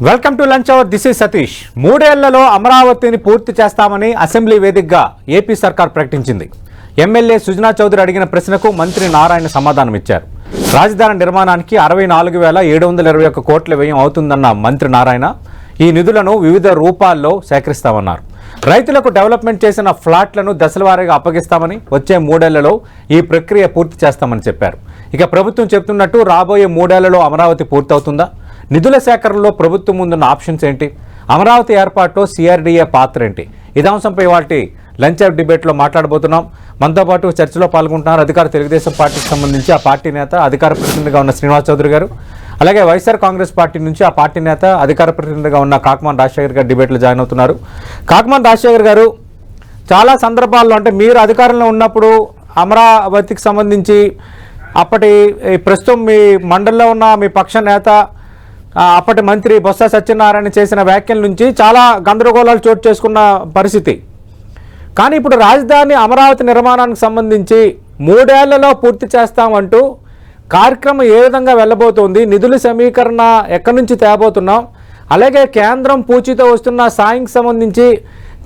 Welcome to lunch hour. This is Satish. 3 ఏళ్లలో అమరావతిని పూర్తి చేస్తామని అసెంబ్లీ వేదికగా ఏపీ సర్కార్ ప్రకటించింది. ఎమ్మెల్యే సుజనా చౌదరి అడిగిన ప్రశ్నకు మంత్రి నారాయణ సమాధానం ఇచ్చారు. రాజధాని నిర్మాణానికి 64,721 కోట్ల వ్యయం అవుతుందన్న మంత్రి నారాయణ ఈ నిధులను వివిధ రూపాల్లో సేకరిస్తామన్నారు. రైతులకు డెవలప్మెంట్ చేసిన ఫ్లాట్లను దశలవారీగా అప్పగిస్తామని, వచ్చే 3 ఏళ్లలో ఈ ప్రక్రియ పూర్తి చేస్తామని చెప్పారు. ఇక ప్రభుత్వం చెప్తున్నట్టు రాబోయే 3 ఏళ్లలో అమరావతి పూర్తవుతుందా? నిధుల సేకరణలో ప్రభుత్వం ముందున్న ఆప్షన్స్ ఏంటి? అమరావతి ఏర్పాటులో సిఆర్డీఏ పాత్ర ఏంటి? ఇదే అంశంపై వాటి లంచ్ అవర్ డిబేట్లో మాట్లాడబోతున్నాం. మనతో పాటు చర్చలో పాల్గొంటున్నారు అధికార తెలుగుదేశం పార్టీకి సంబంధించి ఆ పార్టీ నేత, అధికార ప్రతినిధిగా ఉన్న శ్రీనివాస్ చౌదరి గారు, అలాగే వైఎస్ఆర్ కాంగ్రెస్ పార్టీ నుంచి ఆ పార్టీ నేత, అధికార ప్రతినిధిగా ఉన్న కాకమాన్ రాజశేఖర్ గారు డిబేట్లో జాయిన్ అవుతున్నారు. కాకమాన్ రాజశేఖర్ గారు, చాలా సందర్భాల్లో అంటే మీరు అధికారంలో ఉన్నప్పుడు అమరావతికి సంబంధించి అప్పటి ప్రస్తుతం మీ మండలిలో ఉన్న మీ పక్ష నేత, అప్పటి మంత్రి బొత్స సత్యనారాయణ చేసిన వ్యాఖ్యల నుంచి చాలా గందరగోళాలు చోటు చేసుకున్న పరిస్థితి. కానీ ఇప్పుడు రాజధాని అమరావతి నిర్మాణానికి సంబంధించి 3 ఏళ్లలో పూర్తి చేస్తామంటూ కార్యక్రమం ఏ విధంగా వెళ్ళబోతోంది? నిధుల సమీకరణ ఎక్కడి నుంచి తేబోతున్నాం? అలాగే కేంద్రం పూచీతో వస్తున్న సాయంకి సంబంధించి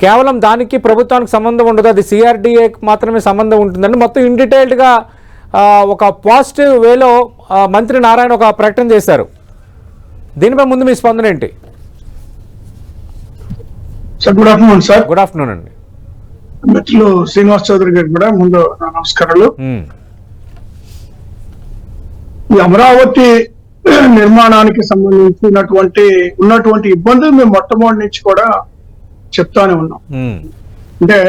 కేవలం దానికి ప్రభుత్వానికి సంబంధం ఉండదు, అది సిఆర్డీఏకి మాత్రమే సంబంధం ఉంటుందని మొత్తం ఇన్ డీటెయిల్డ్గా ఒక పాజిటివ్ వేలో మంత్రి నారాయణ ఒక ప్రకటన చేశారు. దీనిపై ముందు మీ స్పందన ఏంటి? Sir good afternoon. Sir good afternoon అండి. మిత్రులు శ్రీనివాస్ చౌదరి గారికి కూడా ముందు నమస్కారాలు. ఈ అమరావతి నిర్మాణానికి ఉన్నటువంటి ఇబ్బందులు మేము మొట్టమొదటి నుంచి కూడా చెప్తానే ఉన్నాం. అంటే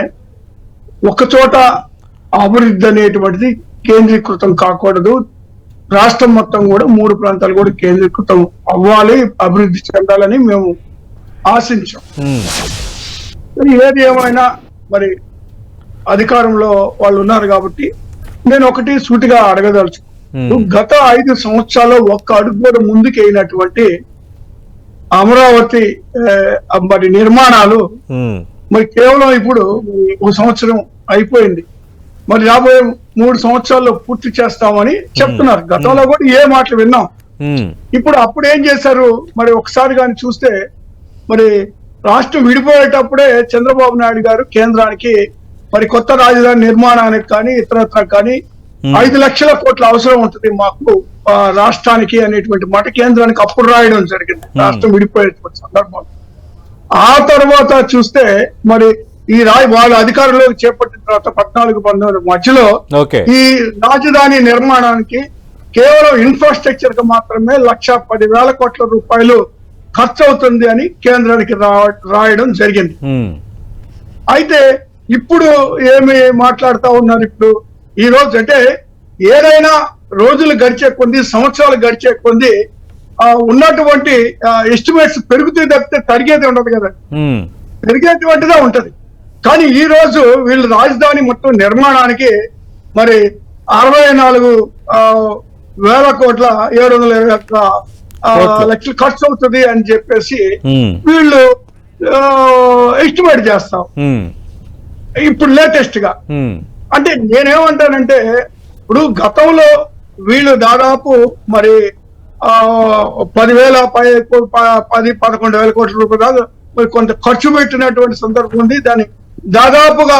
ఒకచోట అభివృద్ధి అనేటువంటిది కేంద్రీకృతం కాకూడదు, రాష్ట్రం మొత్తం కూడా 3 ప్రాంతాలు కూడా కేంద్రీకృతం అవ్వాలి, అభివృద్ధి చెందాలని మేము ఆశించాం. ఏది ఏమైనా మరి అధికారంలో వాళ్ళు ఉన్నారు కాబట్టి నేను ఒకటి సూటిగా అడగదలుచు. గత 5 సంవత్సరాల్లో ఒక్క అడుగు కూడా ముందుకు అయినటువంటి అమరావతి మరి నిర్మాణాలు మరి కేవలం ఇప్పుడు 1 సంవత్సరం అయిపోయింది, మరి రాబోయే 3 సంవత్సరాల్లో పూర్తి చేస్తామని చెప్తున్నారు. గతంలో కూడా ఏ మాటలు విన్నాం. ఇప్పుడు అప్పుడు ఏం చేశారు మరి ఒకసారి కానీ చూస్తే, మరి రాష్ట్రం విడిపోయేటప్పుడే చంద్రబాబు నాయుడు గారు కేంద్రానికి మరి కొత్త రాజధాని నిర్మాణానికి కానీ ఇతరత్ర కానీ 5 లక్షల కోట్ల అవసరం ఉంటుంది మాకు రాష్ట్రానికి అనేటువంటి మాట కేంద్రానికి అప్పుడు రాయడం జరిగింది రాష్ట్రం విడిపోయే సందర్భంలో. ఆ తర్వాత చూస్తే మరి ఈ వాళ్ళ అధికారంలోకి చేపట్టిన తర్వాత 14-19 మధ్యలో ఈ రాజధాని నిర్మాణానికి కేవలం ఇన్ఫ్రాస్ట్రక్చర్ కి మాత్రమే 1,10,000 కోట్ల రూపాయలు ఖర్చు అవుతుంది అని కేంద్రానికి రాయడం జరిగింది. అయితే ఇప్పుడు ఏమి మాట్లాడుతూ ఉన్నారు? ఇప్పుడు ఈ రోజు అంటే ఏదైనా రోజులు గడిచే కొద్ది, సంవత్సరాలు గడిచే కొద్ది ఉన్నటువంటి ఎస్టిమేట్స్ పెరుగుతూ తప్పితే తరిగేది ఉండదు కదా, పెరిగేటువంటిదే ఉంటది. కానీ ఈ రోజు వీళ్ళు రాజధాని మొత్తం నిర్మాణానికి మరి 64,721 లక్షలు ఖర్చు అవుతుంది అని చెప్పేసి వీళ్ళు ఎస్టిమేట్ చేస్తాం ఇప్పుడు లేటెస్ట్ గా. అంటే నేనేమంటానంటే, ఇప్పుడు గతంలో వీళ్ళు దాదాపు మరి 10,000-11,000 కోట్ల రూపాయలు మరి కొంత ఖర్చు పెట్టినటువంటి సందర్భం ఉంది. దాని దాదాపుగా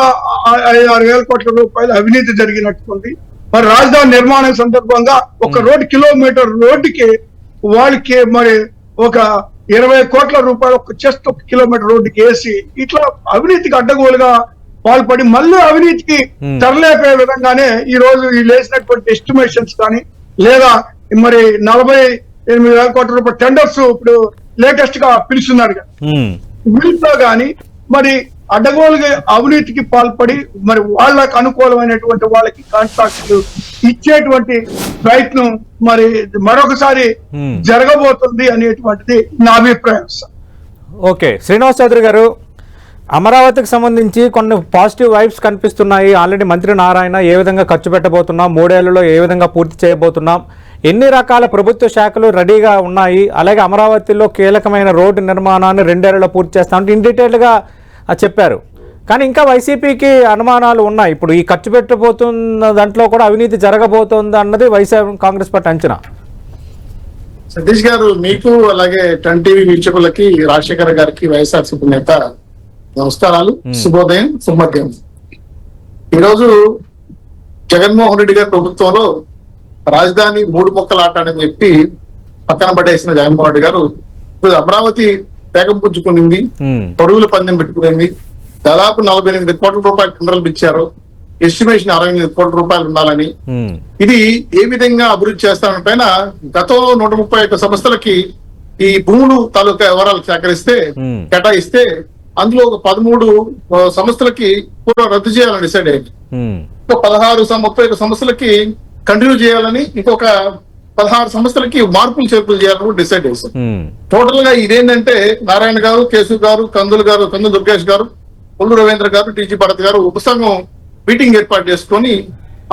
5,000-6,000 కోట్ల రూపాయలు అవినీతి జరిగినట్టుంది. మరి రాజధాని నిర్మాణం సందర్భంగా ఒక కిలోమీటర్ రోడ్డుకి వాళ్ళకి మరి ఒక 20 కోట్ల రూపాయలు జస్ట్ 1 కిలోమీటర్ రోడ్డుకి వేసి ఇట్లా అవినీతికి అడ్డగోలుగా పాల్పడి మళ్ళీ అవినీతికి తరలేపే విధంగానే ఈ రోజు వీళ్ళు వేసినటువంటి ఎస్టిమేషన్స్ కానీ లేదా మరి 48,000 కోట్ల రూపాయల టెండర్స్ ఇప్పుడు లేటెస్ట్ గా పిలుస్తున్నారు. వీళ్ళతో గాని మరి అడ్డగోలుగా అవినీతికి పాల్పడి మరి వాళ్ళకి అనుకూలమైనటువంటి వాళ్ళకి కాంట్రాక్టులు ఇచ్చేటువంటి ప్రయత్నం మరి మరొకసారి జరగబోతుంది అనేటువంటిది నా అభిప్రాయం. ఓకే, శ్రీనివాస్ చౌదరి గారు, అమరావతికి సంబంధించి కొన్ని పాజిటివ్ వైబ్స్ కనిపిస్తున్నాయి. ఆల్రెడీ మంత్రి నారాయణ ఏ విధంగా ఖర్చు పెట్టబోతున్నాం, 3 ఏళ్లలో ఏ విధంగా పూర్తి చేయబోతున్నాం, ఎన్ని రకాల ప్రభుత్వ శాఖలు రెడీగా ఉన్నాయి, అలాగే అమరావతిలో కీలకమైన రోడ్డు నిర్మాణాన్ని 2 ఏళ్లలో పూర్తి చేస్తామంటే ఇన్ డీటెయిల్గా చెప్పారు. కానీ ఇంకా వైసీపీకి అనుమానాలు ఉన్నాయి. ఇప్పుడు ఈ ఖర్చు పెట్టబోతున్న దాంట్లో కూడా అవినీతి జరగబోతోంది అన్నది వైఎస్ఆర్ కాంగ్రెస్ పార్టీ అంచనా. సతీష్ గారు, మీకు అలాగే 10 టీవీ వీక్షకులకి, రాజశేఖర్ గారికి, వైఎస్ఆర్సీపీ నేత నమస్కారాలు, శుభోదయం, శుభమధ్యం. ఈరోజు జగన్మోహన్ రెడ్డి గారి ప్రభుత్వంలో రాజధాని 3 ముక్కల ఆట అని చెప్పి పక్కన పడేసిన జగన్మోహన్ రెడ్డి గారు ఇప్పుడు అమరావతి వేగం పుచ్చుకునింది, పొరుగుల పందెం పెట్టుకునింది. దాదాపు 48 కోట్ల రూపాయలు టెండర్లు ఇచ్చారు. ఎస్టిమేషన్ 68 కోట్ల రూపాయలు ఉండాలని. ఇది ఏ విధంగా అభివృద్ధి చేస్తామని పైన గతంలో 131 సంస్థలకి ఈ భూములు తాలూకా వివరాలు కేటాయిస్తే అందులో ఒక 13 సంస్థలకి కూడా రద్దు చేయాలని డిసైడ్ అయ్యింది. 31 సంస్థలకి కంటిన్యూ చేయాలని, ఇంకొక 16 సంస్థలకి మార్పులు చేర్పులు చేయాలని కూడా డిసైడ్ చేశారు. టోటల్ గా ఇదేంటంటే నారాయణ గారు, కేశవ్ గారు, కందులు దుర్గేష్ గారు, పొల్లు రవీంద్ర గారు, టీజీ భరత్ గారు ఉపసంఘం మీటింగ్ ఏర్పాటు చేసుకొని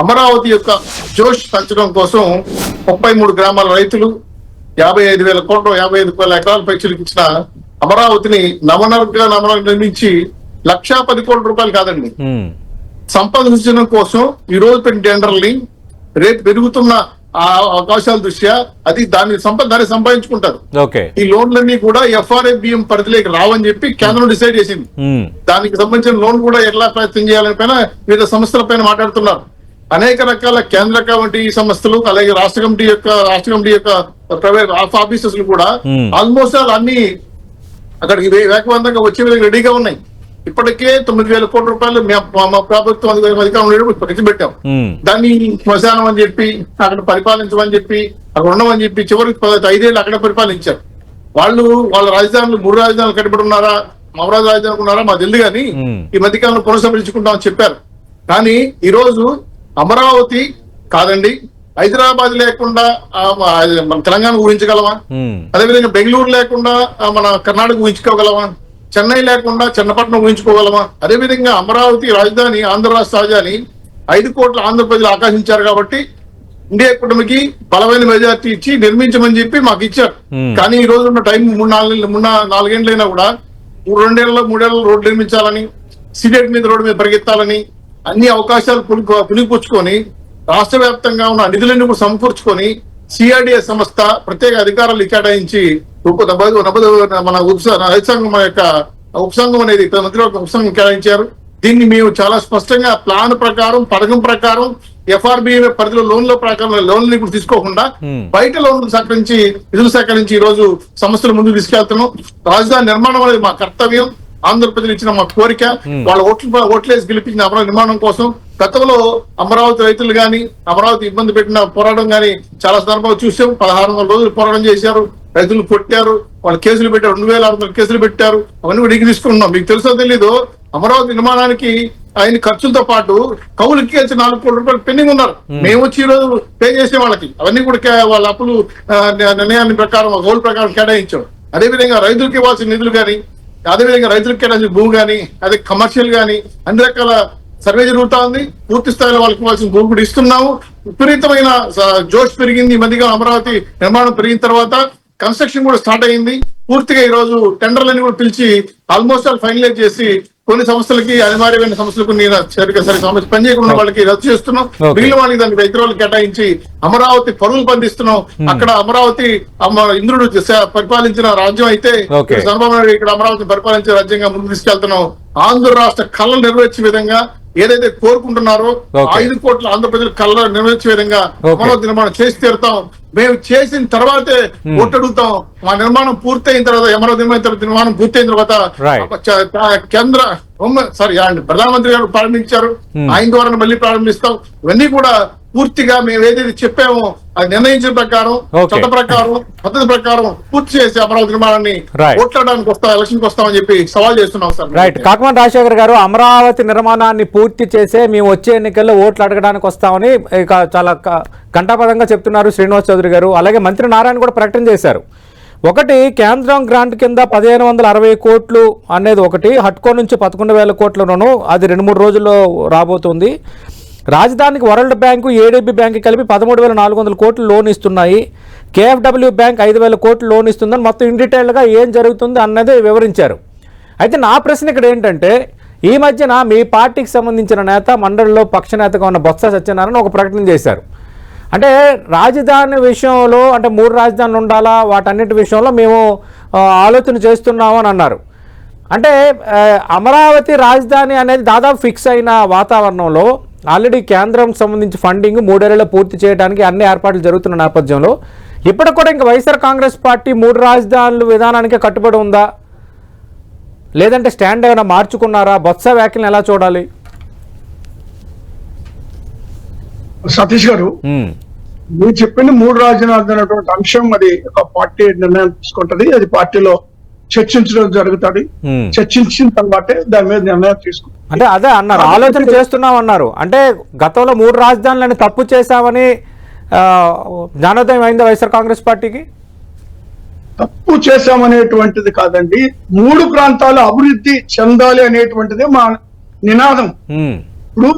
అమరావతి యొక్క జోష్ పెంచడం కోసం 33 గ్రామాల రైతులు 55,000 ఎకరాల పైచీలకు ఇచ్చిన అమరావతిని నవనర్గా నిర్మించి 1,10 కోట్ల రూపాయలు కాదండి, సంపద సృష్టించడం కోసం ఈ రోజు పెట్టిన టెండర్లని రేపు పెరుగుతున్న అవకాశాల దృష్ట్యా దాన్ని సంపాదించుకుంటారు. ఈ లోన్లన్నీ కూడా FRABM పరిధిలోకి రావని చెప్పి కేంద్రం డిసైడ్ చేసింది. దానికి సంబంధించిన లోన్ కూడా ఎట్లా ప్రయత్నం చేయాలని పైన వివిధ సంస్థల పైన మాట్లాడుతున్నారు. అనేక రకాల కేంద్ర కమిటీ సంస్థలు, అలాగే రాష్ట్ర కమిటీ యొక్క ప్రైవేట్ ఆఫీసెస్ కూడా ఆల్మోస్ట్ అన్ని అక్కడికి వేగవంతంగా వచ్చే విధంగా రెడీగా ఉన్నాయి. ఇప్పటికే 9,000 కోట్ల రూపాయలు మా ప్రభుత్వం అధికారంలో ఖర్చు పెట్టాం. దాన్ని శ్మశానం అని చెప్పి, అక్కడ పరిపాలించమని చెప్పి, అక్కడ ఉండమని చెప్పి చివరికి 5 ఏళ్ళు అక్కడ పరిపాలించారు. వాళ్ళ రాజధానులు 3 రాజధానులు కట్టుబడి ఉన్నారా, అమరావతి రాజధాని ఉన్నారా మాకు తెలియదు, కానీ ఈ మధ్యకాలంలో పునఃసమీక్షించుకుంటామని చెప్పారు. కానీ ఈ రోజు అమరావతి కాదండి, హైదరాబాద్ లేకుండా మన తెలంగాణ ఊహించగలమా? అదేవిధంగా బెంగళూరు లేకుండా మన కర్ణాటక ఊహించుకోగలమా? చెన్నై లేకుండా చెన్నపట్నం ఊహించుకోగలమా? అదేవిధంగా అమరావతి రాజధాని, ఆంధ్ర రాష్ట్ర రాజధాని 5 కోట్ల ఆంధ్ర ప్రజలు ఆకాశించారు కాబట్టి ఇండియా కూటమికి బలమైన మెజార్టీ ఇచ్చి నిర్మించమని చెప్పి మాకు ఇచ్చారు. కానీ ఈ రోజు ఉన్న టైం 4 ఏళ్ళైనా కూడా 2 ఏళ్ళలో 3 ఏళ్ళలో రోడ్డు నిర్మించాలని, సిడెట్ మీద రోడ్డు మీద పరిగెత్తాలని అన్ని అవకాశాలు పునిపుచ్చుకొని రాష్ట్ర వ్యాప్తంగా ఉన్న నిధులన్నీ కూడా సమకూర్చుకొని CRDA సంస్థ ప్రత్యేక అధికారాలు కేటాయించి మన ఉపసంఘం అనేది మంత్రివర్గ ఉపసంఘం కేటాయించారు. దీన్ని మేము చాలా స్పష్టంగా ప్లాన్ ప్రకారం, పథకం ప్రకారం FRBM పరిధిలో లోన్ల ప్రకారం లోన్లు ఇప్పుడు తీసుకోకుండా బయట లోన్లు నిధులు సేకరించి ఈ రోజు సంస్థలు ముందుకు తీసుకెళ్తున్నాం. రాజధాని నిర్మాణం అనేది మా కర్తవ్యం, ఆంధ్రప్రదేశ్ ఇచ్చిన మా కోరిక. వాళ్ళ ఓట్లేసి గెలిపించిన అమరావతి నిర్మాణం కోసం గతంలో అమరావతి రైతులు గాని, అమరావతి ఇబ్బంది పెట్టిన పోరాటం గాని చాలా సందర్భాలు చూసాం. 1600 రోజులు పోరాటం చేశారు, రైతులు కొట్టారు, వాళ్ళు కేసులు పెట్టారు, 2,600 కేసులు పెట్టారు. అవన్నీ కూడా ఎగిరిస్తున్నాం. మీకు తెలుసో తెలీదు, అమరావతి నిర్మాణానికి ఆయన ఖర్చులతో పాటు కౌలుకి 4 కోట్ల రూపాయలు పెండింగ్ ఉన్నారు. మేము వచ్చి ఈ రోజు పే చేసే వాళ్ళకి అవన్నీ కూడా వాళ్ళ అప్పులు నిర్ణయాన్ని ప్రకారం, కౌలు ప్రకారం కేటాయించాం. అదేవిధంగా రైతులకు ఇవ్వాల్సిన నిధులు కానీ, అదేవిధంగా రైతులకు కేటాయించిన భూమి కానీ, అదే కమర్షియల్ కానీ అన్ని రకాల సర్వే జరుగుతా ఉంది. పూర్తి స్థాయిలో వాళ్ళకి ఇవ్వాల్సిన భూమి కూడా ఇస్తున్నాము. విపరీతమైన జోష్ పెరిగింది ఈ మధ్యగా. అమరావతి నిర్మాణం పెరిగిన తర్వాత కన్స్ట్రక్షన్ కూడా స్టార్ట్ అయింది. పూర్తిగా ఈ రోజు టెండర్లని కూడా పిలిచి ఆల్మోస్ట్ ఫైనలైజ్ చేసి కొన్ని సంస్థలకి, అనివార్యమైన సంస్థలకు పనిచేయకుండా వాళ్ళకి రద్దు చేస్తున్నాం. మిగిలిన వాళ్ళకి దానికి 5 రోజులు కేటాయించి అమరావతి పరువులు పండిస్తున్నాం. అక్కడ అమరావతి ఇంద్రుడు పరిపాలించిన రాజ్యం అయితే చంద్రబాబు నాయుడు ఇక్కడ అమరావతిని పరిపాలించే రాజ్యంగా ముందుకు తీసుకెళ్తున్నాం. ఆంధ్ర రాష్ట్ర కళలు నెరవేర్చే విధంగా ఏదైతే కోరుకుంటున్నారో 5 కోట్ల ఆంధ్రప్రదేశ్ కళ నెరవేర్చే విధంగా అమరావతి నిర్మాణం చేసి తీరుతాం. మేము చేసిన తర్వాతే ఓటడుగుతాం. మా నిర్మాణం పూర్తయిన తర్వాత, అమరావతి నిర్మాణం పూర్తయిన తర్వాత కేంద్ర ప్రధానమంత్రి గారు ప్రారంభించారు, ఆయన ద్వారా మళ్ళీ ప్రారంభిస్తాం. ఇవన్నీ కూడా పూర్తిగా మేము ఏదైతే చెప్పామో అది నిర్ణయించిన ప్రకారం, చట్ట ప్రకారం, పద్ధతి ప్రకారం పూర్తి చేసి అమరావతి నిర్మాణాన్ని ఓట్లాడడానికి ఎలక్షన్కి వస్తామని చెప్పి సవాల్ చేస్తున్నాం సార్. రైట్. కాకమాన రాజశేఖర్ గారు, అమరావతి నిర్మాణాన్ని పూర్తి చేసే మేము వచ్చే ఎన్నికల్లో ఓట్లు అడగడానికి వస్తామని ఇక చాలా కంఠాపదంగా చెప్తున్నారు శ్రీనివాస్ చౌదరి గారు. అలాగే మంత్రి నారాయణ కూడా ప్రకటన చేశారు. ఒకటి, కేంద్రం గ్రాంట్ కింద 1,560 కోట్లు అనేది ఒకటి, హట్కో నుంచి 11,000 కోట్లను అది 2-3 రోజుల్లో రాబోతుంది. రాజధానికి వరల్డ్ బ్యాంకు, ADB బ్యాంకు కలిపి 13,400 కోట్లు లోన్ ఇస్తున్నాయి. KFW బ్యాంక్ 5,000 కోట్లు లోన్ ఇస్తుందని మొత్తం ఇన్ డీటెయిల్గా ఏం జరుగుతుంది అన్నది వివరించారు. అయితే నా ప్రశ్న ఇక్కడ ఏంటంటే, ఈ మధ్యన మీ పార్టీకి సంబంధించిన నేత, మండలిలో పక్ష నేతగా ఉన్న బొత్స సత్యనారాయణ ఒక ప్రకటన చేశారు. అంటే రాజధాని విషయంలో అంటే 3 రాజధానులు ఉండాలా వాటన్నిటి విషయంలో మేము ఆలోచన చేస్తున్నాము అని అన్నారు. అంటే అమరావతి రాజధాని అనేది దాదాపు ఫిక్స్ అయిన వాతావరణంలో ఆల్రెడీ కేంద్రం సంబంధించి ఫండింగ్ 3 ఏళ్లలో పూర్తి చేయడానికి అన్ని ఏర్పాట్లు జరుగుతున్న నేపథ్యంలో ఇప్పటికి కూడా ఇంకా వైఎస్ఆర్ కాంగ్రెస్ పార్టీ 3 రాజధానుల విధానానికే కట్టుబడి ఉందా, లేదంటే స్టాండ్ ఏమైనా మార్చుకున్నారా? బొత్స వ్యాఖ్యలను ఎలా చూడాలి? సతీష్ గారు, మీరు చెప్పింది 3 రాజధానులు అనేటువంటి అంశం అది ఒక పార్టీ నిర్ణయం తీసుకుంటది. అది పార్టీలో చర్చించడం జరుగుతుంది. చర్చించిన తర్వాతే దాని మీద నిర్ణయం తీసుకుంటాం. అంటే అదే అన్నారు, ఆలోచన చేస్తున్నాం అన్నారు. అంటే గతంలో 3 రాజధానులని తప్పు చేశామని జ్ఞానోదయం అయిందా వైఎస్ఆర్ కాంగ్రెస్ పార్టీకి? తప్పు చేశామనేటువంటిది కాదండి, 3 ప్రాంతాలు అభివృద్ధి చెందాలి అనేటువంటిది మా నినాదం. ఇప్పుడు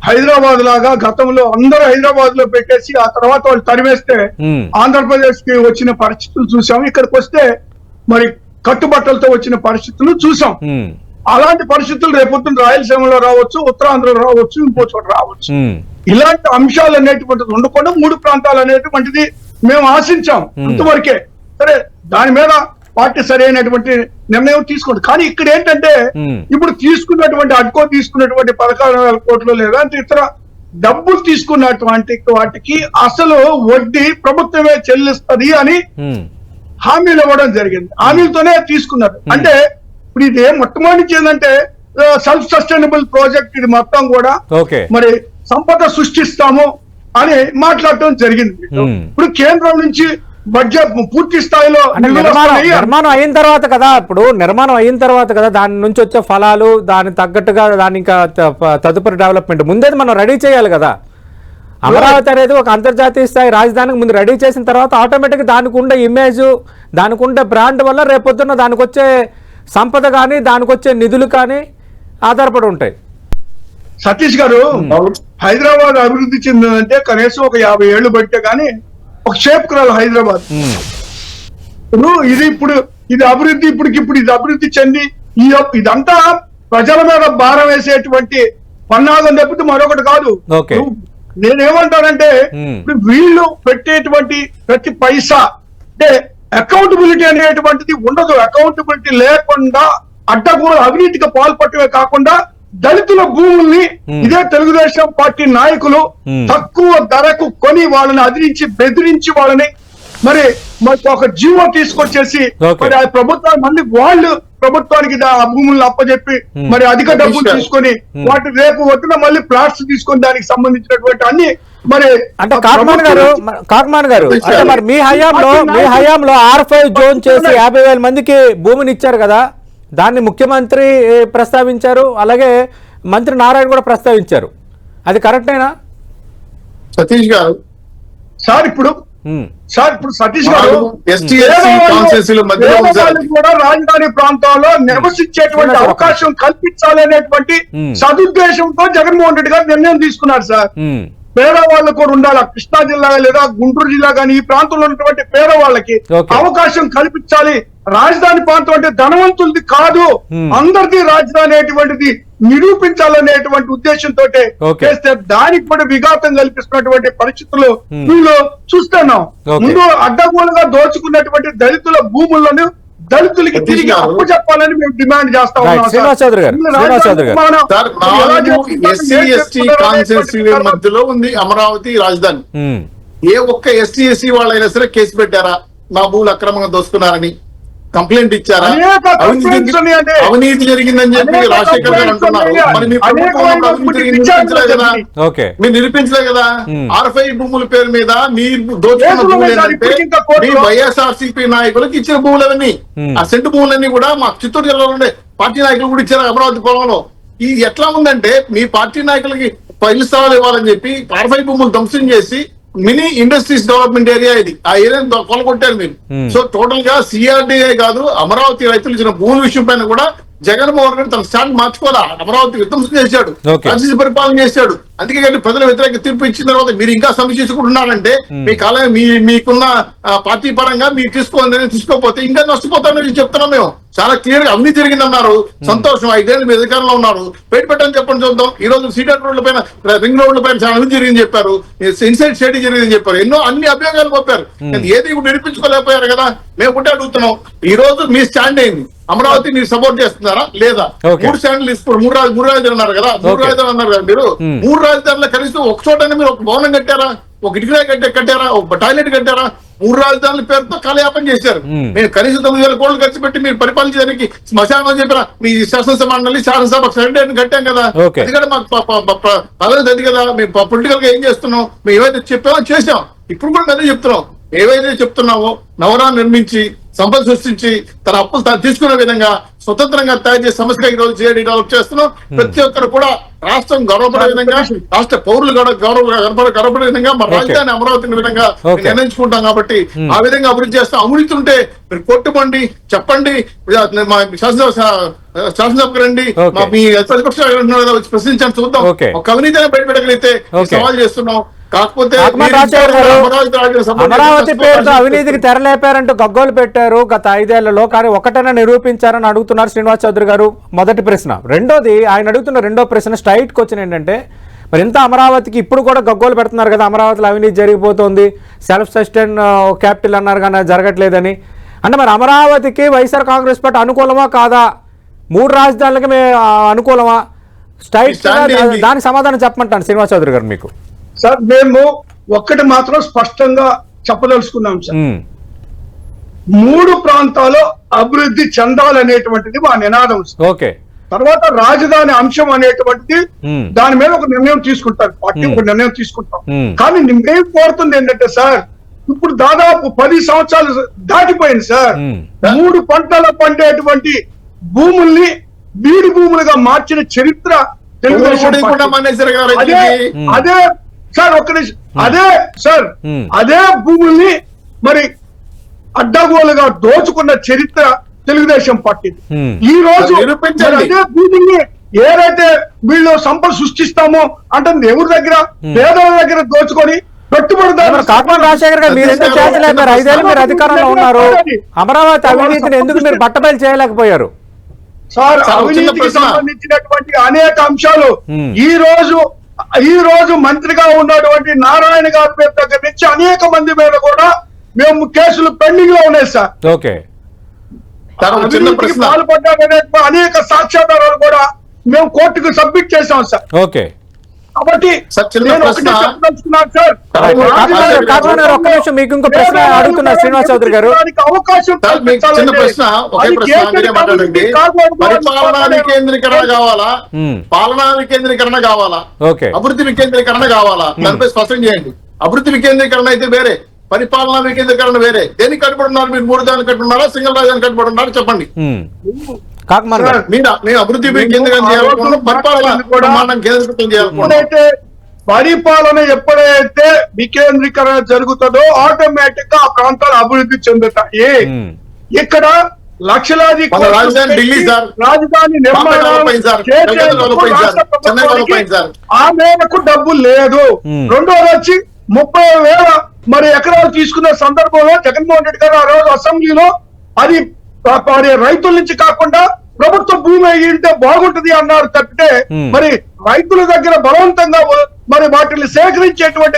హైదరాబాద్ లాగా గతంలో అందరూ హైదరాబాద్ లో పెట్టేసి ఆ తర్వాత వాళ్ళు తరివేస్తే ఆంధ్రప్రదేశ్ కి వచ్చిన పరిస్థితులు చూసాం. ఇక్కడికి వస్తే మరి కట్టుబట్టలతో వచ్చిన పరిస్థితులు చూసాం. అలాంటి పరిస్థితులు రేపొద్దున రాయలసీమలో రావచ్చు, ఉత్తరాంధ్రలో రావచ్చు, ఇంకో చోట రావచ్చు. ఇలాంటి అంశాలు అనేటువంటిది ఉండకుండా 3 ప్రాంతాలు అనేటువంటిది మేము ఆశించాం, అంతవరకే. సరే, దాని మీద పార్టీ సరైనటువంటి నిర్ణయం తీసుకోండి. కానీ ఇక్కడ ఏంటంటే ఇప్పుడు తీసుకున్నటువంటి అడ్కో తీసుకున్నటువంటి 16,000 కోట్లు లేదా ఇతర డబ్బులు తీసుకున్నటువంటి వాటికి అసలు వడ్డీ ప్రభుత్వమే చెల్లిస్తుంది అని హామీలు ఇవ్వడం జరిగింది. హామీలతోనే తీసుకున్నారు. అంటే ఇప్పుడు ఇది మొట్టమొదటి ఏంటంటే సెల్ఫ్ సస్టైనబుల్ ప్రాజెక్ట్, ఇది మొత్తం కూడా మరి సంపద సృష్టిస్తాము అని మాట్లాడటం జరిగింది. ఇప్పుడు కేంద్రం నుంచి బడ్జెట్ పూర్తి స్థాయిలో నిర్మాణం అయిన తర్వాత కదా, ఇప్పుడు నిర్మాణం అయిన తర్వాత కదా దాని నుంచి వచ్చే ఫలాలు, దాని తగ్గట్టుగా దాని ఇంకా తదుపరి డెవలప్మెంట్ ముందే మనం రెడీ చేయాలి కదా. అమరావతి అనేది ఒక అంతర్జాతీయ స్థాయి రాజధానికి ముందు రెడీ చేసిన తర్వాత ఆటోమేటిక్గా దానికి ఉండే ఇమేజ్, దానికి ఉండే బ్రాండ్ వల్ల రేపొద్దున్న దానికి వచ్చే సంపద కానీ దానికి వచ్చే నిధులు కానీ ఆధారపడి ఉంటాయి. సతీష్ గారు, హైదరాబాద్ అభివృద్ధి చెందిందంటే కనీసం ఒక 50 ఏళ్లు పట్టే కానీ ఒక షేప్ రాలి హైదరాబాద్. ఇది అభివృద్ధి ఇప్పటికిప్పుడు ఇది అభివృద్ధి చెంది ఇదంతా ప్రజల మీద భారం వేసేటువంటి పన్నాగం తప్పితే మరొకటి కాదు. నేనేమంటానంటే ఇప్పుడు వీళ్ళు పెట్టేటువంటి ప్రతి పైసా అంటే అకౌంటబిలిటీ అనేటువంటిది ఉండదు. అకౌంటబిలిటీ లేకుండా అడ్డగోలు అవినీతికి పాల్పట్టమే కాకుండా దళితుల భూముల్ని ఇదే తెలుగుదేశం పార్టీ నాయకులు తక్కువ ధరకు కొని వాళ్ళని అదిరించి బెదిరించి వాళ్ళని మరి ఒక జీవో తీసుకొచ్చేసి మరి ఆ ప్రభుత్వాన్ని మళ్ళీ వాళ్ళు ప్రభుత్వానికి ఆ భూములను అప్పచెప్పి మరి అధిక డబ్బులు తీసుకొని వాటి రేపు వద్దున మళ్ళీ ప్లాట్స్ తీసుకొని దానికి సంబంధించినటువంటి అన్ని మరి అంటే కాకమాన్ గారు అంటే మరి మీ హయాంలో R5 జోన్ చేసి 50,000 మందికి భూమిని ఇచ్చారు కదా, దాన్ని ముఖ్యమంత్రి ప్రస్తావించారు, అలాగే మంత్రి నారాయణ కూడా ప్రస్తావించారు. అది కరెక్టేనా సతీష్ గారు? సార్ ఇప్పుడు సతీష్ గారు కూడా రాజధాని ప్రాంతాల్లో నివసించేటువంటి అవకాశం కల్పించాలనేటువంటి సదుద్దేశంతో జగన్మోహన్ రెడ్డి గారు నిర్ణయం తీసుకున్నారు. సార్, పేదవాళ్ళకు కూడా ఉండాలి. కృష్ణా జిల్లా లేదా గుంటూరు జిల్లా కానీ ఈ ప్రాంతంలో ఉన్నటువంటి పేదవాళ్ళకి అవకాశం కల్పించాలి. రాజధాని ప్రాంతం అంటే ధనవంతులది కాదు, అందరిది రాజధాని అనేటువంటిది నిరూపించాలనేటువంటి ఉద్దేశంతో చేస్తే దానికి కూడా విఘాతం కల్పిస్తున్నటువంటి పరిస్థితులు వీళ్ళు చూస్తున్నాం. ముందు అడ్డగోలుగా దోచుకున్నటువంటి దళితుల భూములను దళితులకి తిరిగి అప్పు చెప్పాలని మేము డిమాండ్ చేస్తా ఉన్నాం. మధ్యలో ఉంది అమరావతి రాజధాని. ఏ ఒక్క ఎస్సీ ఎస్సీ వాళ్ళైనా సరే కేసు పెట్టారా మా భూములు అక్రమంగా దోసుకున్నారని? కంప్లైంట్ ఇచ్చారా? అవినీతి జరిగిందని చెప్పి రాజశేఖర్ గారు అంటున్నారు. మరి మీ ప్రభుత్వం మీరు నిరూపించలే కదా. R5 భూముల పేరు మీద మీరు దోచుకున్న భూములు ఏంటంటే మీ వైఎస్ఆర్సీపీ నాయకులకు ఇచ్చిన భూములన్నీ, ఆ సెంటు భూములన్నీ కూడా మా చిత్తూరు జిల్లాలో ఉండే పార్టీ నాయకులు కూడా ఇచ్చారు అమరావతి పొలంలో. ఇది ఎట్లా ఉందంటే మీ పార్టీ నాయకులకి 10 స్థలాలు ఇవ్వాలని చెప్పి R5 భూములు ధ్వంసం చేసి మినీ ఇండస్ట్రీస్ డెవలప్మెంట్ ఏరియా ఇది, ఆ ఏరియాని కొలగొట్టారు మీరు. సో టోటల్ గా CRDA కాదు, అమరావతి రైతులు ఇచ్చిన భూముల విషయం పైన కూడా జగన్మోహన్ రెడ్డి తన స్టాండ్ మార్చుకోవాలా. అమరావతి విధ్వంసం చేశాడు, రాజకీయ పరిపాలన చేశాడు. అందుకే కానీ ప్రజల వ్యతిరేక తీర్పు ఇచ్చిన తర్వాత మీరు ఇంకా సమీక్ష చేసుకుంటున్నారంటే మీ కాలం మీకున్న పార్టీ పరంగా మీరు తీసుకోకపోతే ఇంకా నష్టపోతామని చెప్తున్నాం మేము. చాలా క్లియర్ గా అవినీతి జరిగిందన్నారు. సంతోషం, 5 ఏళ్ళు మీ అధికారంలో ఉన్నారు, పెట్టని చెప్పండి చూద్దాం. ఈ రోజు సీటెడ్ రోడ్ల పైన, రింగ్ రోడ్ల పైన చాలా అవినీతి జరిగిందని చెప్పారు, ఇన్సైడ్ స్టడీ జరిగిందని చెప్పారు, ఎన్నో అన్ని అభియోగాలు పంపారు. ఏది నిరూపించుకోలేకపోయారు కదా. మేము ఒకటే అడుగుతున్నాం, ఈ రోజు మీ స్టాండ్ ఏంది? అమరావతి మీరు సపోర్ట్ చేస్తున్నారా లేదా? 3 స్టాండ్లు ఇస్తారు, 3 రాజధానులు అన్నారు కదా, 3 రాజధానులు అన్నారు కదా మీరు. 3 రాజధానులు కనీసం ఒక చోట మీరు ఒక భవనం కట్టారా, ఒక ఇటుక కట్టారా, ఒక టాయిలెట్ కట్టారా? 3 రాజధానుల పేరుతో కాలయాపన చేశారు. మీరు కనీసం 9,000 కోట్లు ఖర్చు పెట్టి మీరు పరిపాలించడానికి శ్మశానం చెప్పారా? మీ శాసనసభ మండలి, శాసనసభ సెక్రటరీ కట్టాం కదా, అది కూడా మాకు పదవి అది కదా. మేము పొలిటికల్ గా ఏం చేస్తున్నాం, మేము ఏవైతే చెప్పామో చేసాం. ఇప్పుడు కూడా అదే చెప్తున్నాం, ఏవైతే చెప్తున్నామో నవరాన్ని నిర్మించి సంపద సృష్టించి తన అప్పులు తాను తీసుకునే విధంగా స్వతంత్రంగా తయారు చేసే సంస్థగా ఈ రోజు జేడీ డెవలప్ చేస్తున్నాం. ప్రతి ఒక్కరు కూడా రాష్ట్రం గౌరవపడే విధంగా, రాష్ట్ర పౌరులు గౌరవపడే విధంగా, మన రాజధాని అమరావతి విధంగా నిర్ణయించుకుంటాం. కాబట్టి ఆ విధంగా అభివృద్ధి చేస్తాం. అవినీతి ఉంటే మీరు కొట్టుకోండి, చెప్పండి, మా శాసనసభకు రండి, మీ ప్రతిపక్ష ప్రశ్నించండి, చూద్దాం. ఒక అవినీతిని బయటపెట్టగలిగితే సవాల్ చేస్తున్నాం. కాకపోతే అమరావతి పేరుతో అవినీతికి తెరలేపారంటూ గగ్గోలు పెట్టారు గత 5 ఏళ్లలో, కానీ ఒకటైనా నిరూపించారని అడుగుతున్నారు శ్రీనివాస్ చౌదరి గారు. మొదటి ప్రశ్న. రెండోది, ఆయన అడుగుతున్న రెండో ప్రశ్న స్ట్రైట్ క్వశ్చన్ ఏంటంటే, మరి ఇంత అమరావతికి ఇప్పుడు కూడా గగ్గోలు పెడుతున్నారు కదా, అమరావతిలో అవినీతి జరిగిపోతుంది, సెల్ఫ్ సస్టైన్ క్యాపిటల్ అన్నారు కానీ జరగట్లేదని. అంటే మరి అమరావతికి వైఎస్ఆర్ కాంగ్రెస్ పార్టీ అనుకూలమా కాదా? 3 రాజధానులకి అనుకూలమా? స్ట్రైట్ దానికి సమాధానం చెప్పమంటాను శ్రీనివాస్ చౌదరి గారు మీకు. సార్ మేము ఒక్కటి మాత్రం స్పష్టంగా చెప్పదలుచుకున్నాం సార్, 3 ప్రాంతాల్లో అభివృద్ధి చెందాలనేటువంటిది మా నినాదం. ఓకే. తర్వాత రాజధాని అంశం అనేటువంటిది దాని మీద ఒక నిర్ణయం తీసుకుంటారు, పార్టీ ఒక నిర్ణయం తీసుకుంటాం. కానీ మేము కోరుతుంది ఏంటంటే సార్, ఇప్పుడు దాదాపు 10 సంవత్సరాలు దాటిపోయింది సార్. 3 పంటలు పండేటువంటి భూముల్ని బీడు భూములుగా మార్చిన చరిత్ర తెలుగుదేశం. అదే సార్ ఒక్క నిమిషం, అదే సార్ అదే భూముల్ని మరి అడ్డగోలుగా దోచుకున్న చరిత్ర తెలుగుదేశం పార్టీ. ఈ రోజు అదే భూముల్ని ఏదైతే వీళ్ళు సంపద సృష్టిస్తామో అంటే ఎవరి దగ్గర, పేదల దగ్గర దోచుకొని పెట్టుబడిదారులు. కాకమాన రాజశేఖర్ గారు, మీరు ఎందుకు చేయలేకపోయారు? 5 ఏళ్ళు మీరు అధికారంలో ఉన్నారు, అమరావతి అవినీతిని ఎందుకు మీరు బట్టబయలు చేయలేకపోయారు? సార్ అవినీతికి సంబంధించినటువంటి అనేక అంశాలు ఈ రోజు మంత్రిగా ఉన్నటువంటి నారాయణ గారి పేరు దగ్గర నుంచి అనేక మంది మీద కూడా మేము కేసులు పెండింగ్ లో ఉన్నాయి సార్. ఓకే. అవినీతికి పాల్పడ్డారనే అనేక సాక్ష్యాధారాలు కూడా మేము కోర్టుకు సబ్మిట్ చేశాం సార్. ఓకే. కాబట్టి నేను ఒకటి చెప్పదలుచుకున్నాను సార్, ఒక్క నిమిషం మీకు ఇంకో ప్రశ్న అడుగుతున్నా శ్రీనివాస్ చౌదరి గారు. అవకాశం చిన్న ప్రశ్న, ఒకే ప్రశ్న మాట్లాడండి. పరిపాలనా వికేంద్రీకరణ కావాలా, పాలనా వికేంద్రీకరణ కావాలా, అభివృద్ధి వికేంద్రీకరణ కావాలా? దానిపై స్పష్టం చేయండి. అభివృద్ధి వికేంద్రీకరణ అయితే వేరే, పరిపాలనా వికేంద్రీకరణ వేరే. దేనికి కట్టుబడి ఉన్నారు మీరు? 3 దానికి కట్టుబడి ఉన్నారా, సింగిల్ రాజధానికి కట్టుబడి ఉన్నారా? చెప్పండి. మేము అభివృద్ధి కేంద్రీకరణ చేయాలనుకుంటున్నాం, పరిపాలన కేంద్రీకృతం చేయాలనుకుంటున్నాం. పరిపాలన ఎప్పుడైతే వికేంద్రీకరణ జరుగుతుందో ఆటోమేటిక్ గా ఆ ప్రాంతాలు అభివృద్ధి చెందుతాయి. ఇక్కడ లక్షలాది రాజధాని ఢిల్లీ సార్, రాజధాని నిర్మాణం ఆ మేరకు డబ్బు లేదు. రెండోది వచ్చి 30,000 మరి ఎకరాలు తీసుకున్న సందర్భంలో జగన్మోహన్ రెడ్డి గారు ఆ రోజు అసెంబ్లీలో అది రైతుల నుంచి కాకుండా ప్రభుత్వ భూమి అయ్యింటే బాగుంటది అన్నారు తప్పితే మరి రైతుల దగ్గర బలవంతంగా మరి వాటిని సేకరించేటువంటి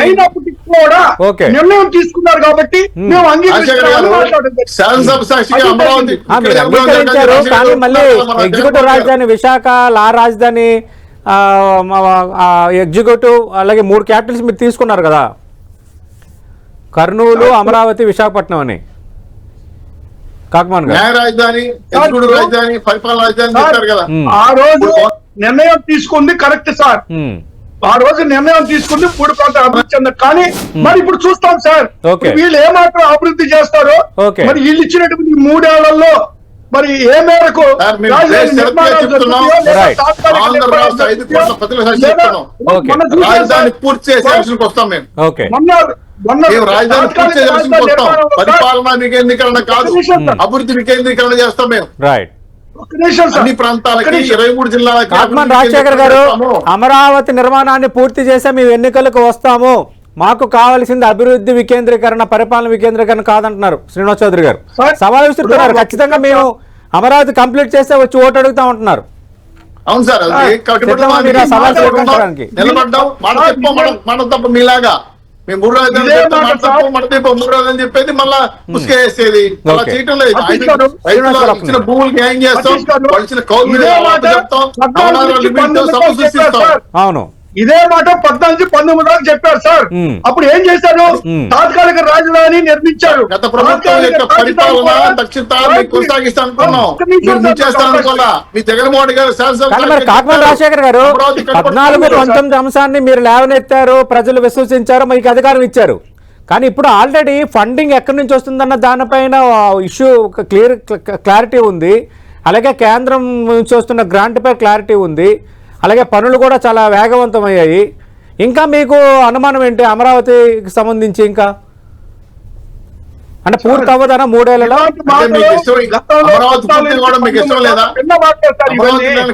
అయినప్పటికీ కూడా నిర్ణయం తీసుకున్నారు కాబట్టి మేము అంగీకరించారు. కానీ మళ్ళీ ఎగ్జిక్యూటివ్ రాజధాని విశాఖ, లా రాజధాని ఎగ్జిక్యూటివ్, అలాగే 3 క్యాపిటల్స్ మీరు తీసుకున్నారు కదా, కర్నూలు, అమరావతి, విశాఖపట్నం అని. కాకమాన్ గారు రాజధాని, రాజధాని, పరిపాలన రాజధాని చెప్పారు కదా. ఆ రోజు నిర్ణయం తీసుకుంది కరెక్ట్ సార్, ఆ రోజు నిర్ణయం తీసుకుంది 3 ప్రాంతాలు అభివృద్ధి చెందారు. కానీ మరి ఇప్పుడు చూస్తాం సార్, వీళ్ళు ఏమాత్రం అభివృద్ధి చేస్తారో, మరి వీళ్ళు ఇచ్చినటువంటి 3 ఏళ్లలో మరి ఏ మేరకు రాజధాని పూర్తి చేసే విషయానికి వస్తాం. మేము రాజధాని పూర్తి చేసే విషయానికి వస్తాం. పరిపాలనా వికేంద్రీకరణ కాదు, అభివృద్ధి వికేంద్రీకరణ చేస్తాం మేము. అన్ని ప్రాంతాలకి 23 జిల్లాలకి. కాకమాన రాజశేఖర్ గారు, అమరావతి నిర్మాణాన్ని పూర్తి చేసే మేము ఎన్నికలకు వస్తాము, మాకు కావాల్సింది అభివృద్ధి వికేంద్రీకరణ, పరిపాలన వికేంద్రీకరణ కాదంటున్నారు శ్రీనివాస్ చౌదరి గారు. సార్, సవాల్ విసురుతున్నారు. ఖచ్చితంగా మేము అమరావతి కంప్లీట్ చేస్తే వచ్చి ఓటు అడుగుతా ఉంటున్నారు. అవును సార్, నిలబడ్డాం మనం తప్ప మీలాగా మేము 3 రోజులు మాట అని చెప్పేది మళ్ళా పుసుకేసేది అలా చేయటం లేదు. ఇచ్చిన భూములకి ఏం చేస్తాం, వచ్చిన కౌలు చెప్తాం, అవును ఇదే మాట 14-19 దాకా చెప్పారు సార్. అప్పుడు ఏం చేశారు? తాత్కాలిక రాజధాని నిర్మించారు. గత ప్రభుత్వం యొక్క పరిపాలన దక్షిణ కొనసాగిస్తా అనుకున్నాం, చేస్తా అనుకోవాలా. మీ జగన్మోహన్ గారు కాకమల రాజశేఖర్ గారు 14-19 అంశాన్ని మీరు లేవనెత్తారు, ప్రజలు విశ్వసించారు, మీకు అధికారం ఇచ్చారు. కానీ ఇప్పుడు ఆల్రెడీ ఫండింగ్ ఎక్కడి నుంచి వస్తుందన్న దానిపైన ఇష్యూ క్లారిటీ ఉంది. అలాగే కేంద్రం నుంచి వస్తున్న గ్రాంట్పై క్లారిటీ ఉంది. అలాగే పనులు కూడా చాలా వేగవంతమయ్యాయి. ఇంకా మీకు అనుమానం ఏంటి అమరావతికి సంబంధించి? ఇంకా అంటే పూర్తి అవ్వదనా 3 ఏళ్లలో?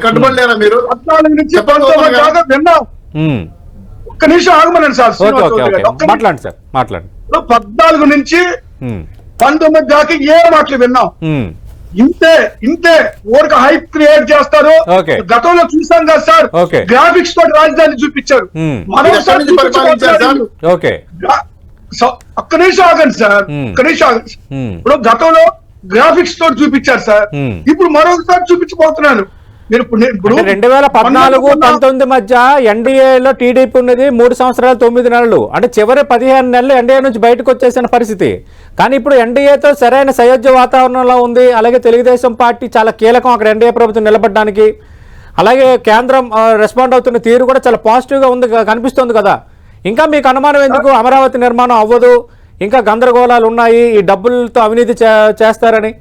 కట్టుబడలేరా మీరు? ఒక్క నిమిషం ఆగమనండి సార్. మాట్లాడండి సార్, మాట్లాడండి. 14 నుంచి 19 దాకా ఏ మాటలు విన్నాం? ఇంతే ఊరికి హైప్ క్రియేట్ చేస్తారు. గతంలో చూసాం కదా సార్, గ్రాఫిక్స్ తోటి రాజధాని చూపించారు. ఒక్క నిమిషం ఆగండి సార్, ఒక్క నిమిషం ఆగండి. ఇప్పుడు గతంలో గ్రాఫిక్స్ తోటి చూపించారు సార్, ఇప్పుడు మరొకసారి చూపించబోతున్నాను. 2014-19 మధ్య ఎన్డీఏలో టీడీపీ ఉన్నది 3 సంవత్సరాలు 9 నెలలు. అంటే చివరి 15 నెలలు ఎన్డీఏ నుంచి బయటకు వచ్చేసిన పరిస్థితి. కానీ ఇప్పుడు ఎన్డీఏతో సరైన సయోధ్య వాతావరణంలో ఉంది. అలాగే తెలుగుదేశం పార్టీ చాలా కీలకం అక్కడ ఎన్డీఏ ప్రభుత్వం నిలబడడానికి. అలాగే కేంద్రం రెస్పాండ్ అవుతున్న తీరు కూడా చాలా పాజిటివ్గా ఉంది, కనిపిస్తుంది కదా. ఇంకా మీకు అనుమానం ఎందుకు అమరావతి నిర్మాణం అవ్వదు, ఇంకా గందరగోళాలు ఉన్నాయి, ఈ డబ్బులతో అవినీతి చేస్తారని?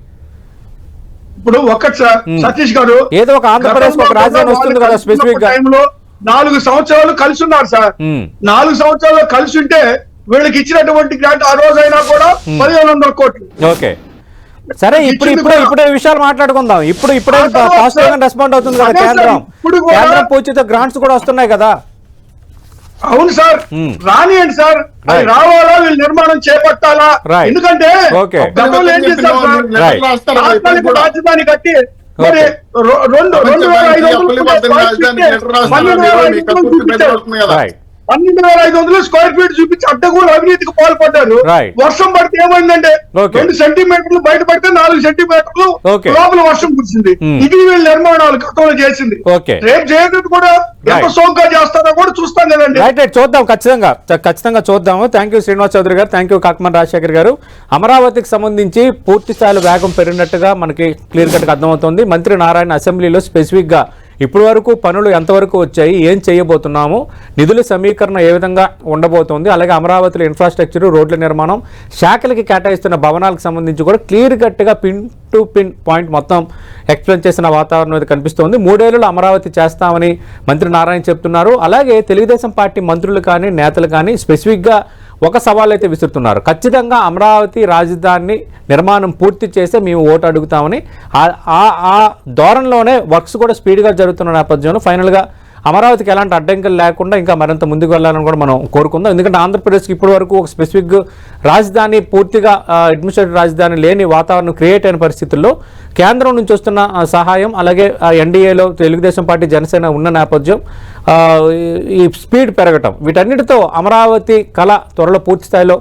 ఇప్పుడు ఒకటి సార్, సతీష్ గారు ఏదో ఒక ఆంధ్రప్రదేశ్ ఒక రాజధాని వస్తుంది కదా స్పెసిఫిక్ గా. 4 సంవత్సరాలు కలిసి ఉన్నారు సార్. 4 సంవత్సరాలు కలిసి ఉంటే వీళ్ళకి ఇచ్చినటువంటి గ్రాంట్ ఆ రోజైనా కూడా 1500 కోట్లు. ఓకే సరే, ఇప్పుడు ఈ విషయాలు మాట్లాడుకుందాం. ఇప్పుడే పాజిటివ్ గా రెస్పాండ్ అవుతుంది కదా కేంద్రం. కేంద్రం పూర్తితో గ్రాంట్స్ కూడా వస్తున్నాయి కదా. అవును సార్, రానియండి సార్, అది రావాలా, వీళ్ళు నిర్మాణం చేపట్టాలా. ఎందుకంటే గతంలో ఏం చేశారు సార్, రాజధాని కట్టి మరి 12,500 స్క్వేర్ ఫీట్ చూపించి అడ్డగోలు అవినీతికి పాల్పడ్డారు. వర్షం పడితే ఏమైందంటే 2 సెంటీమీటర్లు బయట పడితే 4 సెంటీమీటర్లు లోపల వర్షం కురిసింది. ఇది వీళ్ళ నిర్మాణాలు గతంలో చేసింది. రేపు చేయడం కూడా ఎంత సోంగా చేస్తారో కూడా చూస్తాం కదండి. చూద్దాం, ఖచ్చితంగా చూద్దాము. థ్యాంక్ యూ శ్రీనివాస్ చౌదరి గారు, థ్యాంక్ యూ కాకమల రాజశేఖర్ గారు. అమరావతికి సంబంధించి పూర్తి స్థాయిలో వేగం పెరిగినట్టుగా మనకి క్లియర్ కట్గా అర్థమవుతుంది. మంత్రి నారాయణ అసెంబ్లీలో స్పెసిఫిక్ గా ఇప్పటి వరకు పనులు ఎంతవరకు వచ్చాయి, ఏం చేయబోతున్నాము, నిధుల సమీకరణ ఏ విధంగా ఉండబోతోంది, అలాగే అమరావతిలో ఇన్ఫ్రాస్ట్రక్చర్, రోడ్ల నిర్మాణం, శాఖలకి కేటాయిస్తున్న భవనాలకు సంబంధించి కూడా క్లియర్ కట్గా పిన్ టు పిన్ పాయింట్ మొత్తం ఎక్స్ప్లెయిన్ చేసిన వాతావరణం అయితే కనిపిస్తోంది. 3 ఏళ్లలో అమరావతి చేస్తామని మంత్రి నారాయణ చెప్తున్నారు. అలాగే తెలుగుదేశం పార్టీ మంత్రులు కానీ నేతలు కానీ స్పెసిఫిక్గా ఒక సవాల్ అయితే విసురుతున్నారు. ఖచ్చితంగా అమరావతి రాజధాని నిర్మాణం పూర్తి చేస్తే మేము ఓటు అడుగుతామని ఆ ధోరణిలోనే వర్క్స్ కూడా స్పీడ్గా జరుగుతున్న నేపథ్యంలో ఫైనల్గా అమరావతికి ఎలాంటి అడ్డంకులు లేకుండా ఇంకా మరింత ముందుకు వెళ్ళాలని కూడా మనం కోరుకుందాం. ఎందుకంటే ఆంధ్రప్రదేశ్కి ఇప్పటి వరకు ఒక స్పెసిఫిక్ రాజధాని, పూర్తిగా అడ్మినిస్ట్రేటివ్ రాజధాని లేని వాతావరణం క్రియేట్ అయిన పరిస్థితుల్లో కేంద్రం నుంచి వస్తున్న సహాయం, అలాగే ఎన్డీఏలో తెలుగుదేశం పార్టీ, జనసేన ఉన్న నేపథ్యం, ఈ స్పీడ్ పెరగటం, వీటన్నిటితో అమరావతి కళ త్వరలో పూర్తి స్థాయిలో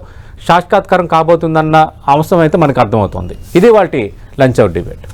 సాక్షాత్కారం కాబోతుందన్న అంశం అయితే మనకు అర్థమవుతుంది. ఇది వాటి లంచ్ అవుట్ డిబేట్.